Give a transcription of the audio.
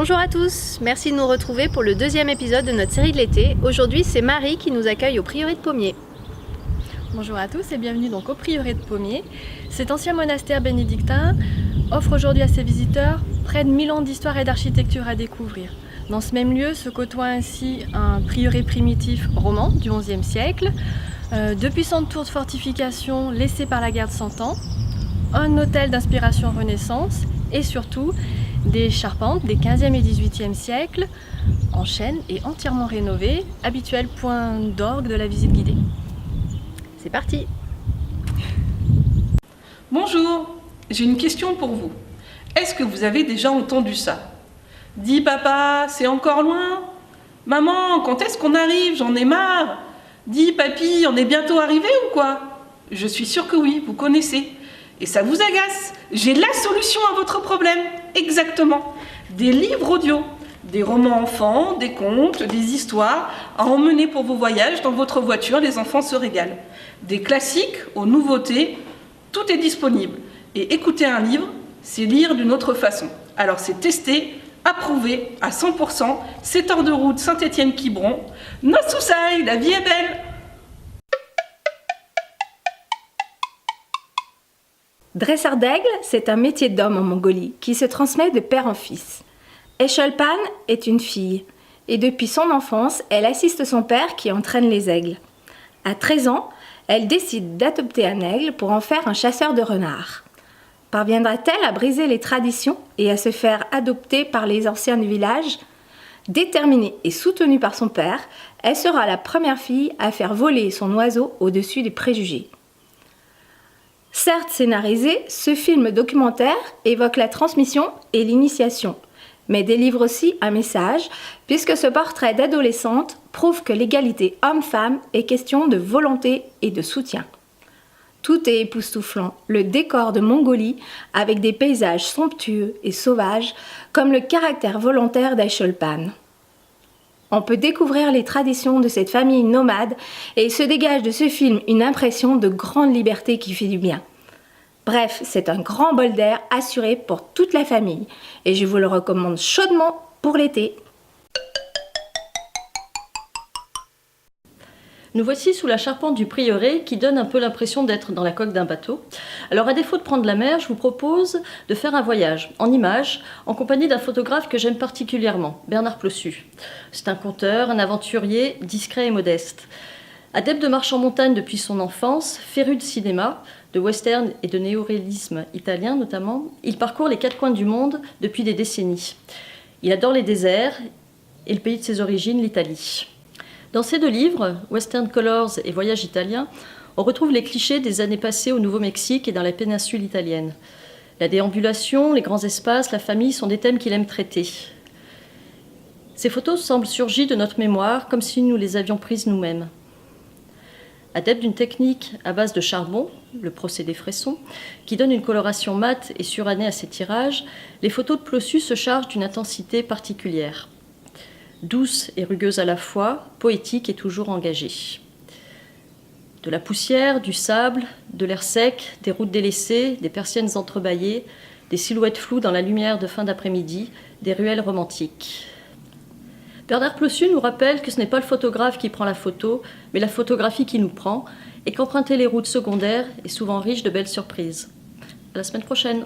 Bonjour à tous, merci de nous retrouver pour le deuxième épisode de notre série de l'été. Aujourd'hui, c'est Marie qui nous accueille au prieuré de Pommiers. Bonjour à tous et bienvenue donc au prieuré de Pommiers. Cet ancien monastère bénédictin offre aujourd'hui à ses visiteurs près de 1000 ans d'histoire et d'architecture à découvrir. Dans ce même lieu se côtoie ainsi un prieuré primitif roman du XIe siècle, de puissantes tours de fortification laissées par la guerre de 100 ans, un hôtel d'inspiration Renaissance et surtout des charpentes des 15e et 18e siècles en chêne et entièrement rénovées, habituel point d'orgue de la visite guidée. C'est parti! Bonjour, j'ai une question pour vous. Est-ce que vous avez déjà entendu ça? Dis papa, c'est encore loin? Maman, quand est-ce qu'on arrive? J'en ai marre. Dis papy, on est bientôt arrivé ou quoi? Je suis sûre que oui, vous connaissez. Et ça vous agace. J'ai la solution à votre problème. Exactement. Des livres audio, des romans enfants, des contes, des histoires à emmener pour vos voyages dans votre voiture, les enfants se régalent. Des classiques aux nouveautés, tout est disponible. Et écouter un livre, c'est lire d'une autre façon. Alors c'est testé, approuvé à 100%, 7 heures de route Saint-Étienne-Quiberon. Nossoussaï, la vie est belle! Dresseur d'aigle, c'est un métier d'homme en Mongolie qui se transmet de père en fils. Eşolpan est une fille et depuis son enfance, elle assiste son père qui entraîne les aigles. À 13 ans, elle décide d'adopter un aigle pour en faire un chasseur de renards. Parviendra-t-elle à briser les traditions et à se faire adopter par les anciens du village? Déterminée et soutenue par son père, elle sera la première fille à faire voler son oiseau au-dessus des préjugés. Certes scénarisé, ce film documentaire évoque la transmission et l'initiation, mais délivre aussi un message, puisque ce portrait d'adolescente prouve que l'égalité homme-femme est question de volonté et de soutien. Tout est époustouflant, le décor de Mongolie, avec des paysages somptueux et sauvages, comme le caractère volontaire d'Eşolpan. On peut découvrir les traditions de cette famille nomade et il se dégage de ce film une impression de grande liberté qui fait du bien. Bref, c'est un grand bol d'air assuré pour toute la famille et je vous le recommande chaudement pour l'été. Nous voici sous la charpente du prieuré qui donne un peu l'impression d'être dans la coque d'un bateau. Alors à défaut de prendre la mer, je vous propose de faire un voyage en images en compagnie d'un photographe que j'aime particulièrement, Bernard Plossu. C'est un conteur, un aventurier discret et modeste. Adepte de marche en montagne depuis son enfance, féru de cinéma, de western et de néoréalisme italien notamment, il parcourt les 4 coins du monde depuis des décennies. Il adore les déserts et le pays de ses origines, l'Italie. Dans ces 2 livres, Western Colors et Voyage italien, on retrouve les clichés des années passées au Nouveau-Mexique et dans la péninsule italienne. La déambulation, les grands espaces, la famille sont des thèmes qu'il aime traiter. Ces photos semblent surgies de notre mémoire, comme si nous les avions prises nous-mêmes. Adepte d'une technique à base de charbon, le procédé Fresson, qui donne une coloration mate et surannée à ses tirages, les photos de Plossu se chargent d'une intensité particulière. Douce et rugueuse à la fois, poétique et toujours engagée. De la poussière, du sable, de l'air sec, des routes délaissées, des persiennes entrebâillées, des silhouettes floues dans la lumière de fin d'après-midi, des ruelles romantiques. Bernard Plossu nous rappelle que ce n'est pas le photographe qui prend la photo, mais la photographie qui nous prend, et qu'emprunter les routes secondaires est souvent riche de belles surprises. À la semaine prochaine.